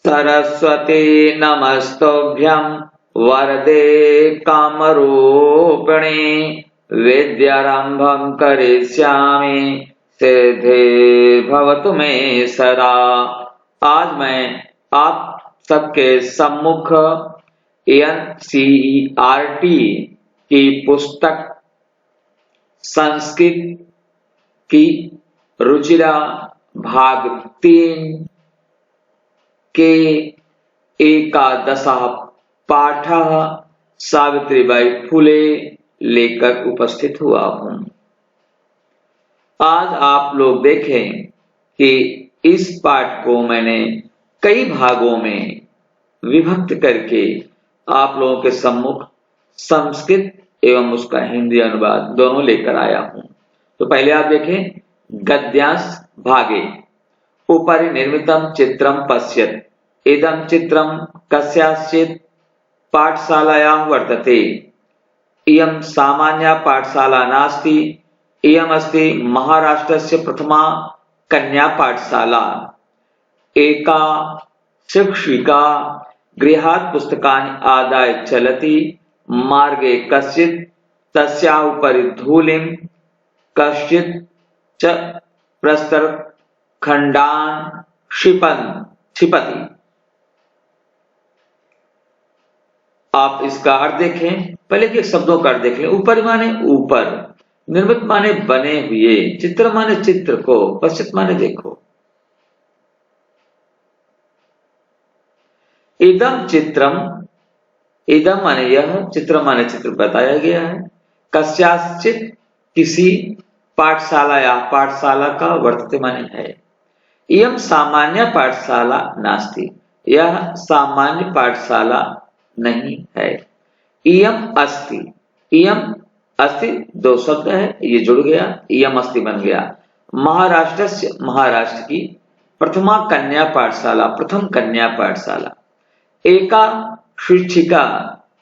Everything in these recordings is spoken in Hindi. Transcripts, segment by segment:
सरस्वती नमस्तुभ्यं वरदे कामरूपिणे विद्यारंभं करिष्यामि सिद्धिर्भवतु मे सदा। आज मैं आप सबके सम्मुख एनसीईआरटी की पुस्तक संस्कृत की रुचिरा भाग 3 के एकादशः पाठः सावित्रीबाई फुले लेकर उपस्थित हुआ हूं। आज आप लोग देखें कि इस पाठ को मैंने कई भागों में विभक्त करके आप लोगों के सम्मुख संस्कृत एवं उसका हिंदी अनुवाद दोनों लेकर आया हूं। तो पहले आप देखें गद्यांश भागे। उपरि निर्मितं चित्रं पश्यत् इदं चित्रं कस्याश्चित् पाठशालायां वर्तते। इयं सामान्या पाठशाला नास्ति, इयम् अस्ति महाराष्ट्रस्य प्रथमा कन्या पाठशाला। एका शिक्षिका गृहात् पुस्तकानि आदाय चलति। मार्गे कश्चित् तस्याः उपरि धूलिं कश्चित् च प्रस्तरखण्डान् क्षिपति। आप इसका अर्थ देखें, पहले के शब्दों का अर्थ देख लें। ऊपर माने ऊपर, निर्मित माने बने हुए, चित्र माने चित्र को, पश्चित माने देखो। इदम चित्रम, इदम माने यह, चित्र माने चित्र बताया गया है। कस्याश्चित किसी पाठशाला या पाठशाला का वर्तते माने है। इयम सामान्य पाठशाला नास्ति, यह सामान्य पाठशाला नहीं है। इयम अस्ति, इयम अस्ति दो शब्द है, ये जुड़ गया, इयम अस्ति बन गया। महाराष्ट्र से, महाराष्ट्र की प्रथमा कन्या पाठशाला, प्रथम कन्या पाठशाला। एका शिक्षिका,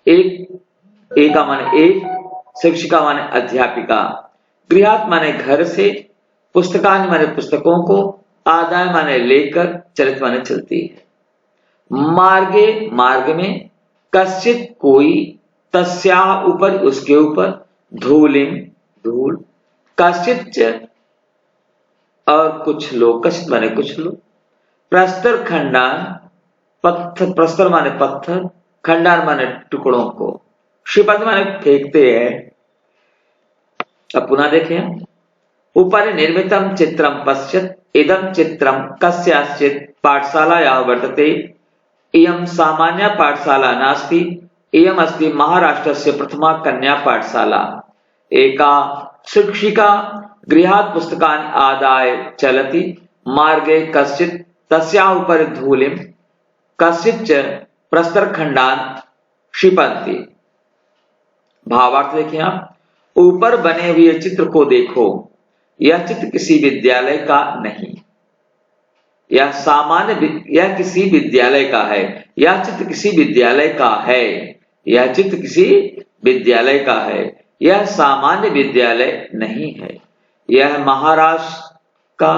एका माने एक, शिक्षिका माने अध्यापिका। गृहात माने घर से, पुस्तकानि माने पुस्तकों को, आदाय माने लेकर, चलित माने चलती है। मार्गे मार्ग में, कश्चित कोई, तस्याः ऊपर उसके ऊपर, धूलिम धूल, कश्चित और कुछ लोग, कश्चित माने कुछ लोग, प्रस्तर खंडान पत्थर, प्रस्तर माने पत्थर, खंडान माने टुकड़ों को, क्षिपत माने फेंकते हैं। अब पुनः देखें। ऊपर निर्मितम चित्रम पश्यत् इदं चित्रम कस्याश्चित् पाठशालायाः वर्तते। इयं सामान्य पाठशाला नास्ति, इयम् अस्ति महाराष्ट्रस्य प्रथमा कन्या पाठशाला। एका शिक्षिका गृहात् पुस्तकानि आदाय चलति। मार्गे कश्चित् तस्याः उपरि धूलिं कश्चित् च प्रस्तरखण्डान् क्षिपन्ति। भावार्थ देखें आप। ऊपर बने हुए चित्र को देखो, यह चित्र किसी विद्यालय का नहीं, यह सामान्य, यह किसी विद्यालय का है। यह चित्र किसी विद्यालय का है, यह चित्र किसी विद्यालय का है, यह सामान्य विद्यालय नहीं है। यह महाराष्ट्र का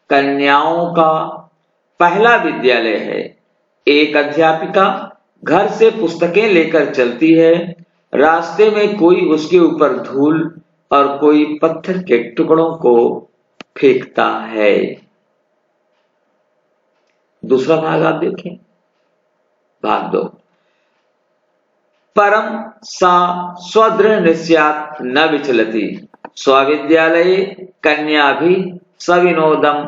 कन्याओं का पहला विद्यालय है। एक अध्यापिका घर से पुस्तकें लेकर चलती है। रास्ते में कोई उसके ऊपर धूल और कोई पत्थर के टुकड़ों को फेंकता है। दूसरा भाग आप देखें, भाग 2। परम सा स्वदृढ़ निश्चयात् न विचलति। स्वविद्यालये कन्या भी सविनोदम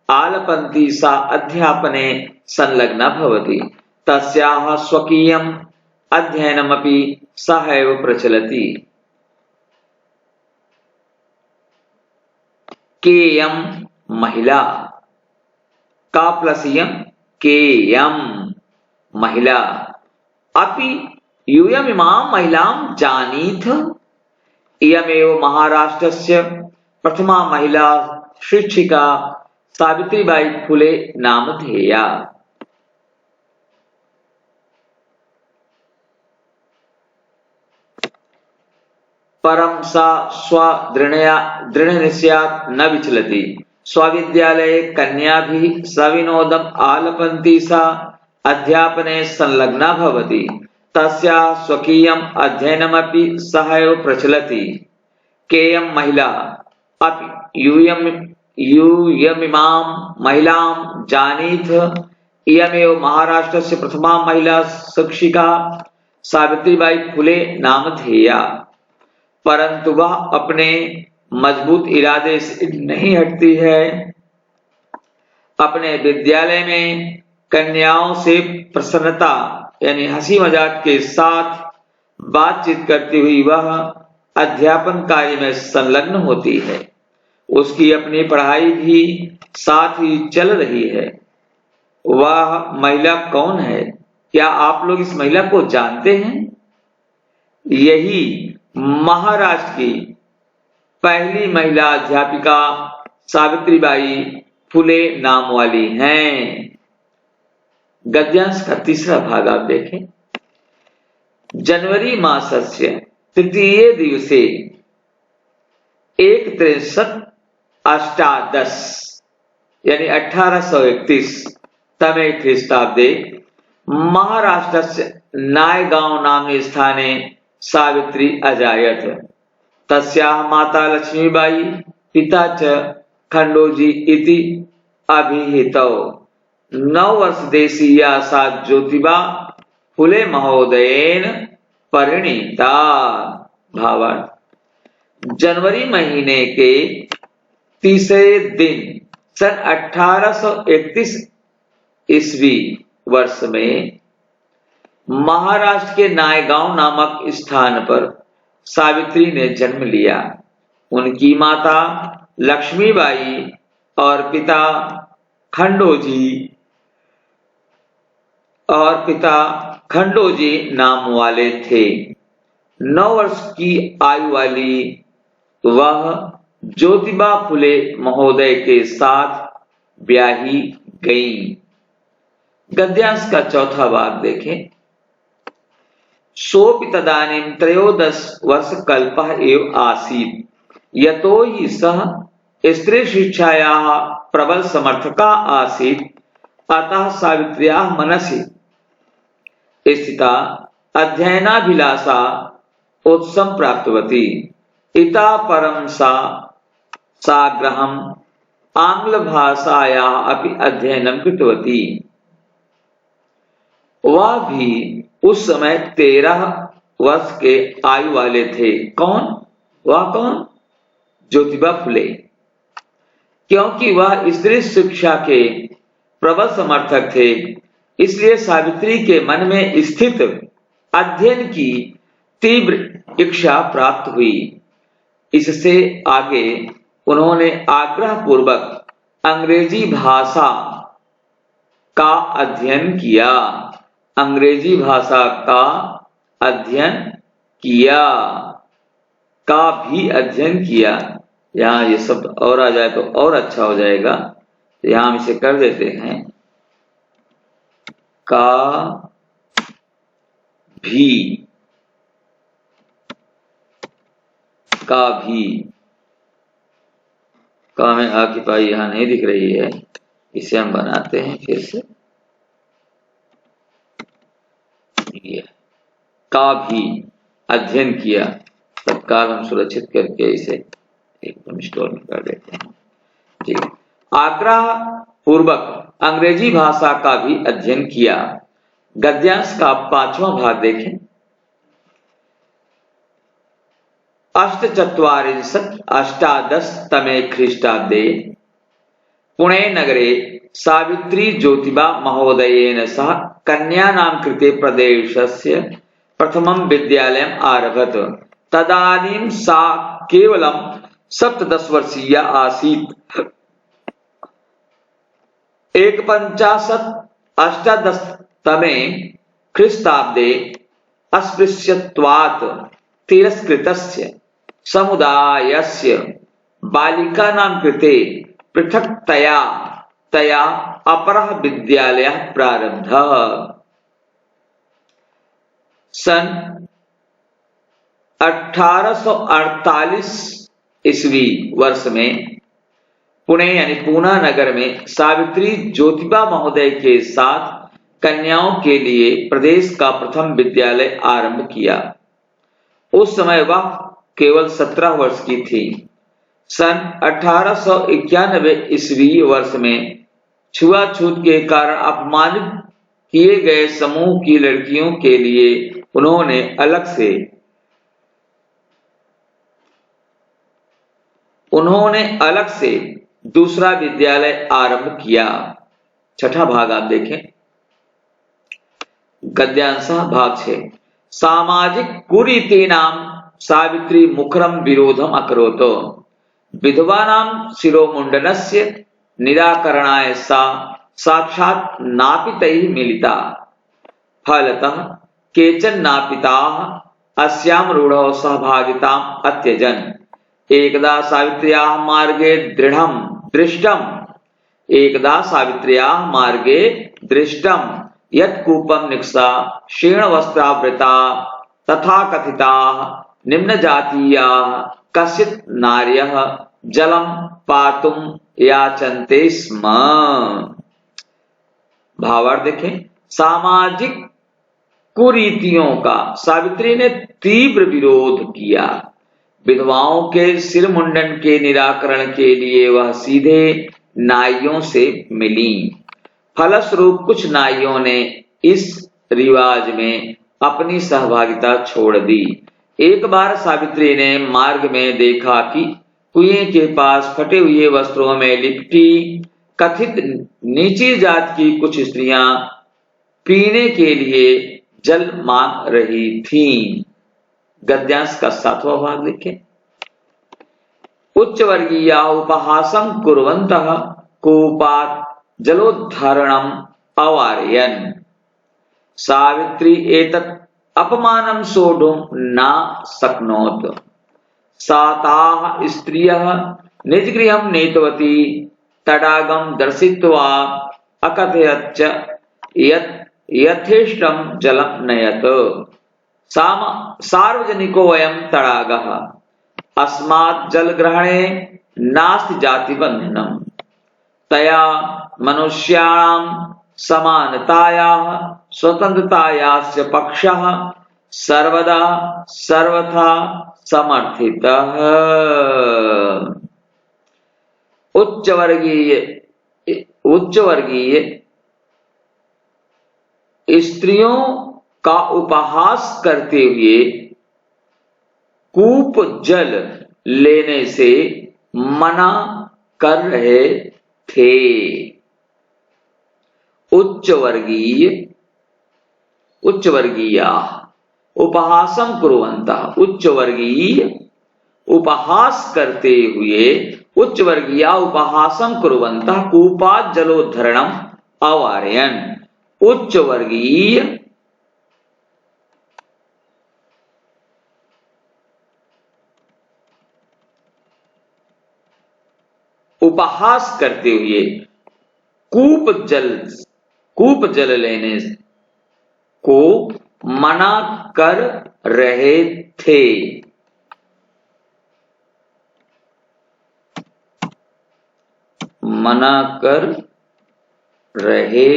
आलपन्ति। सा अध्यापने संलग्ना भवति। तस्याः स्वकीयम् अध्ययनमपि सहैव प्रचलति। केयम महिला, का प्लस यम, केयम महिला। अपि यूयम इमां महिलां जानीथ। इयमेव महाराष्ट्रस्य प्रथमा महिला शिक्षिका सावित्रीबाई फुले नामधेया। परम सा दृढ़ निश्चयात् न विचलति। स्वविद्यालये कन्या भी सविनोदम आलपन्ति। सा अध्यापने संलग्ना भवति तस्याः स्वकीयम् अध्ययनमपि सह एव प्रचलति। केयं महिला अपि यूयमिमां महिलां जानीथ। इयमेव महाराष्ट्रस्य प्रथमा महिला शिक्षिका सावित्रीबाई फुले नामधेया। परंतु वह अपने मजबूत इरादे से नहीं हटती है। अपने विद्यालय में कन्याओं से प्रसन्नता यानी हंसी मजाक के साथ बातचीत करती हुई वह अध्यापन कार्य में संलग्न होती है। उसकी अपनी पढ़ाई भी साथ ही चल रही है। वह महिला कौन है? क्या आप लोग इस महिला को जानते हैं? यही महाराष्ट्र की पहली महिला अध्यापिका सावित्रीबाई फुले नाम वाली हैं। गद्यांश का तीसरा भाग आप देखें। जनवरी मासस्य तृतीय दिवसे 1368 यानी 1831 तमे ख्रीष्टाब्दे महाराष्ट्रस्य नायगांव नाम्नि स्थाने सावित्री अजायत। तस्याः माता लक्ष्मीबाई पिता च खंडोजी इति अभिहितौ। 9 वर्ष देशीया सा ज्योतिबा फुले महोदयेन परिणीता। भावार्थ जनवरी महीने के तीसरे दिन सन 1831 ईस्वी वर्ष में महाराष्ट्र के नायगांव नामक स्थान पर सावित्री ने जन्म लिया। उनकी माता लक्ष्मीबाई और पिता खंडोजी नाम वाले थे। 9 वर्ष की आयु वाली वह ज्योतिबा फुले महोदय के साथ ब्याही गईं। गद्यांश का चौथा भाग देखें। सोऽपि तदानीं 13 वर्ष कल्पः एव आसीत्। यतो हि सः स्त्री शिक्षायाः प्रबल समर्थका आसीत्। अतः सावित्र्याः मनसि स्थिता अध्ययनाभिलाषा उत्सं प्राप्तवती। इतः परं सा साग्रहम् आंग्लभाषायाः अपि अध्ययनं कृतवती। वह भी उस समय 13 वर्ष के आयु वाले थे। वह कौन? ज्योतिबा फुले। क्योंकि वह स्त्री शिक्षा के प्रबल समर्थक थे, इसलिए सावित्री के मन में स्थित अध्ययन की तीव्र इच्छा प्राप्त हुई। इससे आगे उन्होंने आग्रह पूर्वक अंग्रेजी भाषा का अध्ययन किया। अंग्रेजी भाषा का अध्ययन किया का भी अध्ययन किया। यहाँ ये शब्द और आ जाए तो और अच्छा हो जाएगा, तो यहाँ हम इसे कर देते हैं का भी का में आ की पाई यहाँ नहीं दिख रही है, इसे हम बनाते हैं फिर से। का भी अध्ययन किया, तत्काल हम सुरक्षित करके इसे एकदम स्टोर में कर देते हैं। ठीक है। आग्रह पूर्वक अंग्रेजी भाषा का भी अध्ययन किया। गद्यांश का 5वां भाग देखें। 1848 तमे ख्रीष्टाब्दे पुणे नगरे सावित्री ज्योतिबा महोदयेन सह कन्यानां कृते प्रदेशस्य प्रथमं विद्यालयम् आरभत। तदानीं सा केवलं 17 वर्षीया आसीत्। 18 तमे ख्रीष्टाब्दे अस्पृश्यत्वात् तिरस्कृतस्य समुदायस्य बालिकानां कृते पृथक्तया अपरः विद्यालयः प्रारब्धः। सन 1848 ईस्वी वर्ष में पुणे यानी पूना नगर में सावित्री ज्योतिबा महोदय के साथ कन्याओं के लिए प्रदेश का प्रथम विद्यालय आरंभ किया। उस समय वह केवल 17 वर्ष की थी। सन 1891 ईस्वी वर्ष में छुआछूत के कारण अपमानित किए गए समूह की लड़कियों के लिए उन्होंने अलग से दूसरा विद्यालय आरंभ किया। छठा भाग आप देखें, गद्यांश भाग 6। सामाजिक कुरीतीनां सावित्री मुखरम विरोधम अकरोत् विधवानां शिरोमुंडनस्य निराकरणाय सा साक्षात् नापितैः मिलिता। फलतः केचन नापिताः अस्यां रूढौ सहभागिताम् अत्यजन्। एकदा सावित्र्याः मार्गे दृष्टं यत् कूपं निक्सा क्षीणवस्त्रावृता तथा कथिताः निम्नजातीयाः कश्चित् नार्यः जलं पातुं याचन्ते स्म। भावार्थ देखें, सामाजिक कुरीतियों का सावित्री ने तीव्र विरोध किया। विधवाओं के सिर मुंडन के निराकरण के लिए वह सीधे नाइयों से मिली। फलस्वरूप कुछ नाइयों ने इस रिवाज में अपनी सहभागिता छोड़ दी। एक बार सावित्री ने मार्ग में देखा कि कुएं के पास फटे हुए वस्त्रों में लिपटी कथित नीची जात की कुछ स्त्रियां पीने के लिए जल मांग रही थीं। गद्यांश का 7वां भाग देखें। उच्च वर्गीय उपहासं कुर्वन्तः कूपात् जलोद्धरणम् अवारयन्। सावित्री एतत् अपमानं सोढुं न शक्नोत्। सा ताः स्त्रियः निजगृहं नीतवती। तडागं दर्शित्वा अकथयत् च यत् यथेष्टं जलं नयत्। सार्वजनिको वयं तडागः अस्मात् जलग्रहणे नास्ति जातिबन्धनम्। तया मनुष्याणां समानतायाः स्वतन्त्रतायाश्च पक्षः सर्वदा सर्वथा समर्थितः। उच्च वर्गीय स्त्रियों का उपहास करते हुए कूप जल लेने से मना कर रहे थे। उच्च वर्गीय उपहासं कुर्वन्तः, उच्च वर्गीय उपहास करते हुए उच्च वर्गीय उपहासं कुर्वन्तः कूपात् जलोद्धरणम् अवारयन्। उच्च वर्गीय उपहास करते हुए कूप जल लेने को मना कर रहे थे। मना कर रहे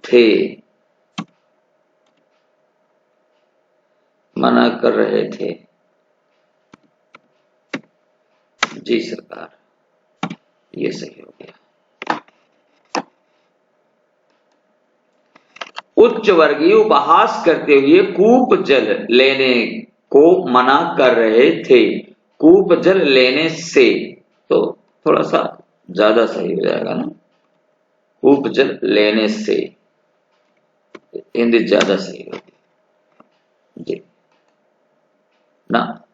थे। मना कर रहे थे। जी सरकार, ये सही हो गया। उच्च वर्गीय उपहास करते हुए कूप जल लेने को मना कर रहे थे। कूप जल लेने से तो थोड़ा सा ज्यादा सही हो जाएगा ना, कूप जल लेने से हिंदी ज्यादा सही होगी जी ना।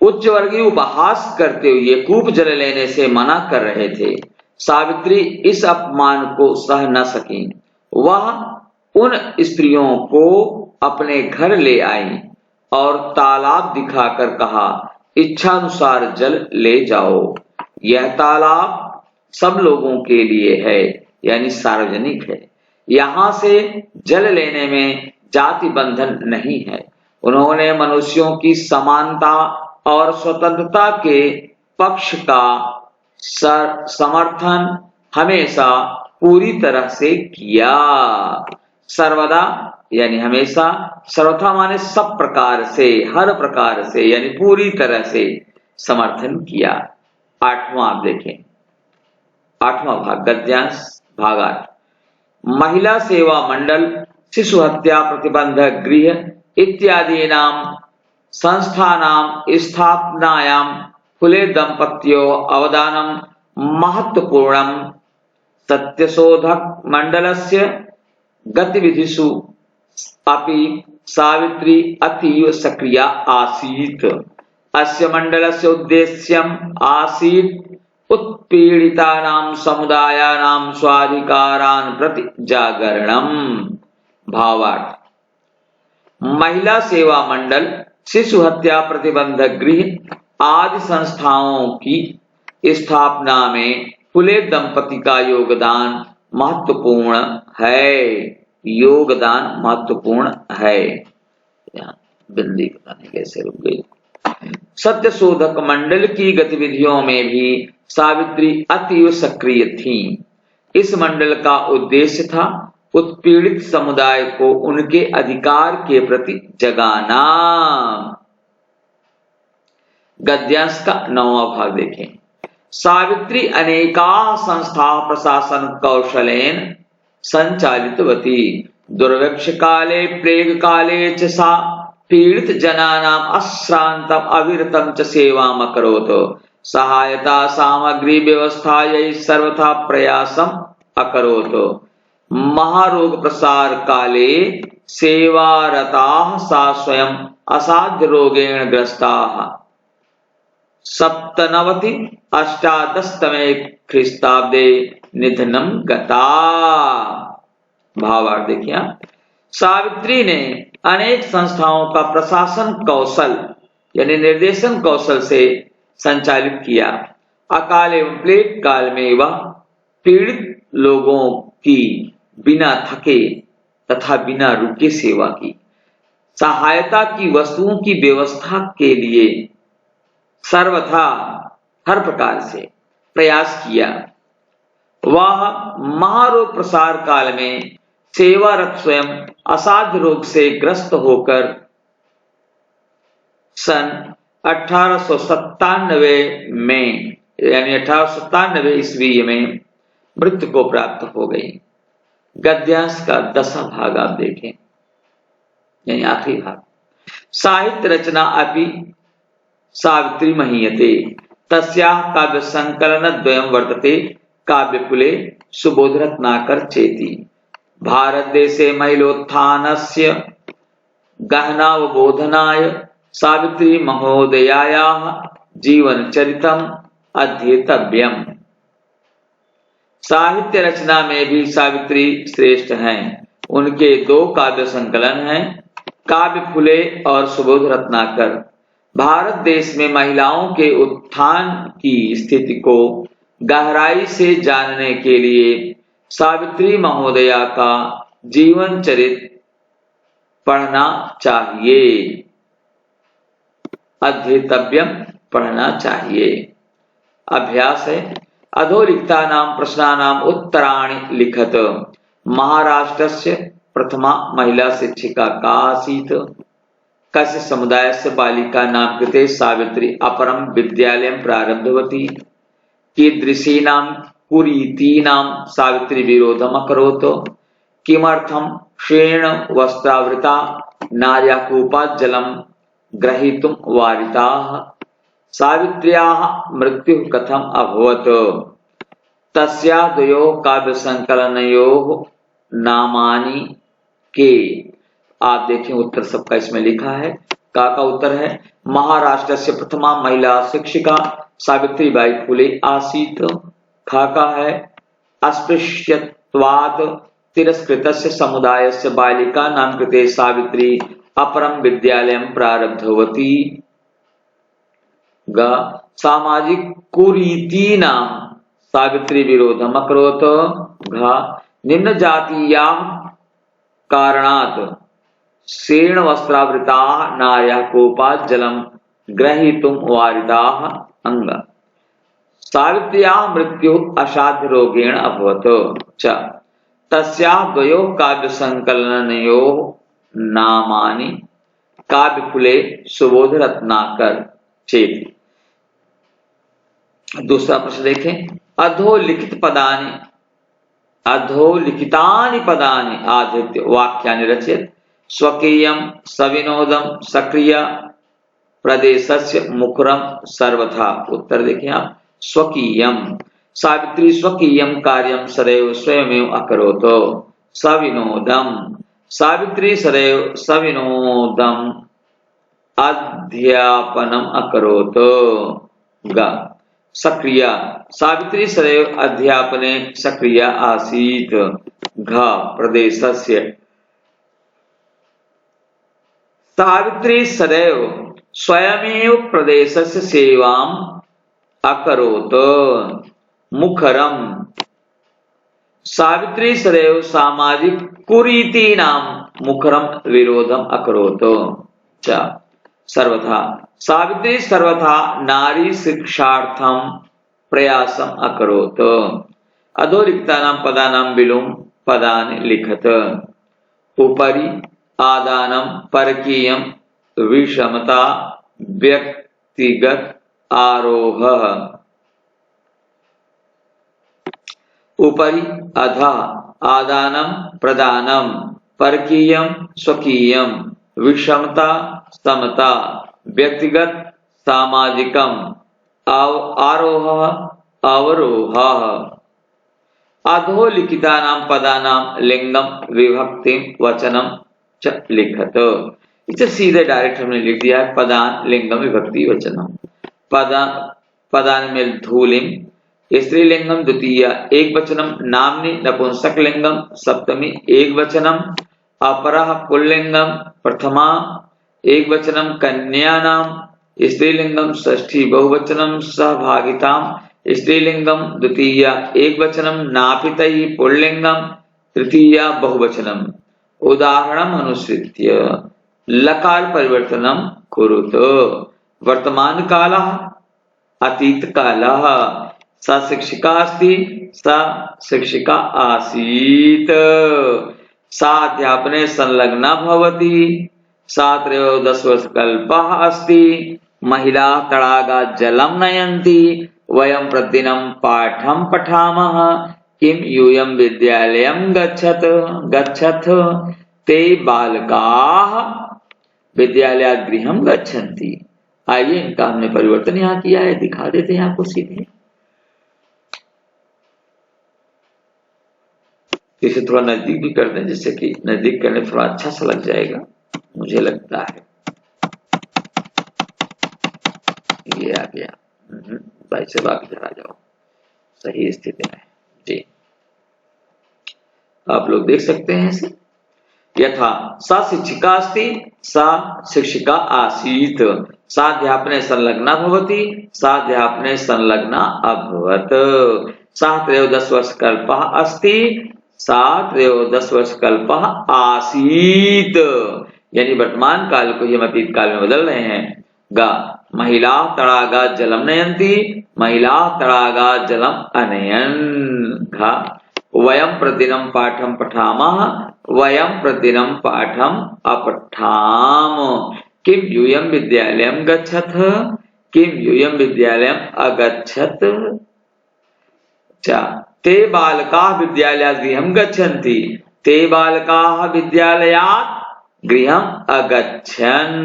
उच्च वर्गीय उपहास करते हुए कूप जल लेने से मना कर रहे थे। सावित्री इस अपमान को सह न सकी। वह उन स्त्रियों को अपने घर ले आई और तालाब दिखाकर कहा, इच्छानुसार जल ले जाओ। यह तालाब सब लोगों के लिए है, यानी सार्वजनिक है। यहां से जल लेने में जाति बंधन नहीं है। उन्होंने मनुष्यों की समानता और स्वतंत्रता के पक्ष का समर्थन हमेशा पूरी तरह से किया। सर्वदा यानी हमेशा, सर्वथा माने सब प्रकार से, हर प्रकार से यानी पूरी तरह से समर्थन किया। आठवां आप देखें, आठवां भाग गद्यांश भाग 8। महिला सेवा मंडल, शिशु हत्या प्रतिबंधक गृह इत्यादि नाम संस्थानां स्थापनायां फुले दंपत्यों अवदानं महत्वपूर्णं। सत्यशोधक मंडलस्य गतिविधिषु अपि सावित्री अतीव सक्रिया आसीत्। अस्य मंडलस्य उद्देश्यम् आसीत् उत्पीड़ितानां समुदायानां स्वाधिकारान् प्रति जागरणम्। भावार्थ, महिला सेवा मंडल, शिशु हत्या प्रतिबंधक गृह आदि संस्थाओं की स्थापना में फुले दंपति का योगदान महत्वपूर्ण है। योगदान महत्वपूर्ण है। बिंदी पता नहीं कैसे रुक गई। सत्य शोधक मंडल की गतिविधियों में भी सावित्री अतीव सक्रिय थी। इस मंडल का उद्देश्य था उत्पीड़ित समुदाय को उनके अधिकार के प्रति जगाना। गद्यांश का 9वां भाग देखें। सावित्री अनेका संस्था प्रशासन कौशलेन संचालितवती। दुर्भिक्ष काले प्लेग काले च सा पीड़ित जनानाम् अश्रांतम् अविरतं च सेवाम् अकरोत्। सहायता सामग्री व्यवस्थायै सर्वथा प्रयासम् अकरोत्। महारोग प्रसार काले सेवारताः सा स्वयं असाध्य रोगेण ग्रस्ताः। 97-अष्टादशतमे ख्रीस्ताब्दे निधनम गता। भावार्थ देखिए, सावित्री ने अनेक संस्थाओं का प्रशासन कौशल यानी निर्देशन कौशल से संचालित किया। अकाल एवं प्लेग काल में वह पीड़ित लोगों की बिना थके तथा बिना रुके सेवा की। सहायता की वस्तुओं की व्यवस्था के लिए सर्वथा हर प्रकार से प्रयास किया। वह महारोग प्रसार काल में सेवारत स्वयं असाध्य रोग से ग्रस्त होकर सन 1897 में यानी 1897 ईस्वी में मृत्यु को प्राप्त हो गई। गद्यांश का 10वां भाग आप देखें, यानी आखिरी भाग। साहित्य रचना अपि सावित्री महीयते। तस्याः काव्य संकलन द्वयं वर्तते, काव्यकुले सुबोधरत्नाकर चेति। भारत देशे महिलोत्थानस्य गहनावबोधनाय सावित्री महोदयायाः जीवनचरितम् अध्येतव्यम्। साहित्य रचना में भी सावित्री श्रेष्ठ हैं। उनके 2 काव्य संकलन हैं, काव्य फुले और सुबोध रत्नाकर। भारत देश में महिलाओं के उत्थान की स्थिति को गहराई से जानने के लिए सावित्री महोदया का जीवन चरित्र पढ़ना चाहिए। अध्येतव्यम पढ़ना चाहिए। अभ्यास है, अधोलिखितानां प्रश्नानां उत्तराणि लिखत। महाराष्ट्रस्य प्रथमा महिला शिक्षिका का आसीत्। कस्य समुदायस्य बालिका नाम कृते सावित्री अपरं विद्यालयं प्रारब्धवती। कीदृशीनां कुरीतीनां सावित्री विरोधम् अकरोत्। किमर्थं क्षीण वस्त्रावृता नार्यः कूपात् जलं ग्रहीतुं वारिताः। सावित्र्याः मृत्युः कथम् अभवत्। तस्याः 2 काव्य संकलनयोः नामानि के। आप देखें उत्तर सबका इसमें लिखा है। का उत्तर है महाराष्ट्र से प्रथमा महिला शिक्षिका सावित्रीबाई फुले आसीत्। खा का है अस्पृश्यत्वात् तिरस्कृतस्य समुदायस्य बालिका नाम कृते सावित्री अपरं विद्यालयं प्रारब्धवती। ग सामाजिक कुरीतीनां सावित्री विरोधम् अकरोत्। घ निम्न जातीयाः कारणात् शीर्ण वस्त्रावृता नार्यः कोपात् जलम ग्रहीतुम वारिताः अंग। सावित्र्याः मृत्यु असाध्य रोगेण अभवत् च तस्याः द्वयोः काव्य संकलनयोः नामानि काव्यकुले सुबोध रत्नाकर चेति। दूसरा प्रश्न देखें, अधोलिखित पदानि अधोलिखितानि पदानि आधृत्य वाक्यानि रचयेत्। स्वकीयं सविनोदं सक्रिय प्रदेशस्य मुखरं सर्वथा। उत्तर देखें आप, स्वकीयं, सावित्री स्वकीयं कार्यं सदैव स्वयमेव अकरोत्। सविनोदं, सावित्री सदैव सविनोदं अध्यापनम अकरोत्। ग सक्रिय, सावित्री सदैव अध्यापने सक्रिय आसीत्। घ प्रदेशस्य, सावित्री सदैव स्वयमेव प्रदेशस्य सेवाम् अकरोत्। मुखरम, सावित्री सदैव सामाजिक कुरीतीनां मुखरम विरोधम अकरोत्। च सर्वथा, सावित्री सर्वथा नारी शिक्षार्थं प्रयासम अकरोत्। अधोलिखितानां पदानां विलोम पदानि लिखत। उपरि आदानं परकीयं विषमता व्यक्तिगत आरोहः। उपरि अधः आदानं प्रदानं परकीयं स्वकीयं विषमता समता व्यक्तिगत सामाजिकम आरोह अवरोह। अधोलिखितानां पदानां लिंगम विभक्ति वचनम च लिखत। इसे सीधे डायरेक्ट हमने लिख दिया है, पदान लिंगम विभक्ति वचनम। पदान में धूलिंग स्त्रीलिंगम द्वितीय एक वचनम, नामनी नपुंसक लिंगम सप्तमी एक वचनम, अपरः पुल्लिंगम प्रथमा एक वचनम, कन्यानाम स्त्रीलिंगम षष्ठी बहुवचनम, सहभागिताम स्त्रीलिंगम द्वितीय एक वचनम, नापितई पुल्लिंगम तृतीय बहुवचनम। उदाहरणम अनुसृत्य लकार परिवर्तनम कुरुत। वर्तमान कालः अतीत कालः, सा शिक्षिका अस्ति सा शिक्षिका आसीत्, सा अध्यापने संलग्ना भवति, सा त्रयोदशवर्षकल्पः अस्ति, महिला तडागात् जलं नयन्ति, वयं प्रतिदिनं पाठं पठामः, किं यूयं विद्यालयं गच्छथ, ते बालकाः विद्यालयात् गृहं गच्छन्ति। आइए इनका हमने परिवर्तन यहाँ किया है, दिखा देते हैं आपको सीधे। इसे थोड़ा नजदीक भी कर दें, जिससे कि नजदीक करने थोड़ा अच्छा सा लग जाएगा, मुझे लगता है। ये आ गया, भाई से बाकी इधर आ जाओ, सही स्थिति में जी। आप लोग देख सकते हैं इसे। यथा सा शिक्षिका अस्ति सा शिक्षिका आसीत्, सा अध्यापने संलग्ना भवति सा अध्यापने संलग्ना अभवत्, सा त्रयोदशवर्षकल्पः अस्ति सा त्रयोदशवर्षकल्पः आसीत्, यानी वर्तमान काल को हम अतीत काल में बदल रहे हैं। गा महिला तडागात् जलं नयन्ति महिला तडागात् जलम अनयन्। घा वयं प्रतिदिनं पाठं पठामः वयं प्रतिदिनं पाठं अपठाम। किं यूयं विद्यालयं गच्छथ किं यूयं विद्यालयं अगच्छत्। च ते बालकाः विद्यालयात् गृहं गच्छन्ति ते बालकाः विद्यालयात् गृहं अगच्छन्।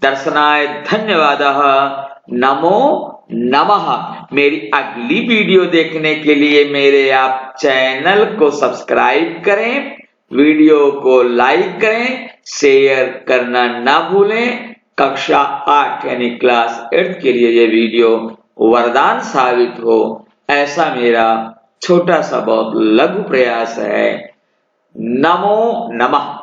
दर्शनाय धन्यवादः, नमो नमः। मेरी अगली वीडियो देखने के लिए मेरे आप चैनल को सब्सक्राइब करें, वीडियो को लाइक करें, शेयर करना ना भूलें। कक्षा 8 यानी क्लास 8 के लिए ये वीडियो वरदान साबित हो, ऐसा मेरा छोटा सा बहुत लघु प्रयास है। नमो नमः।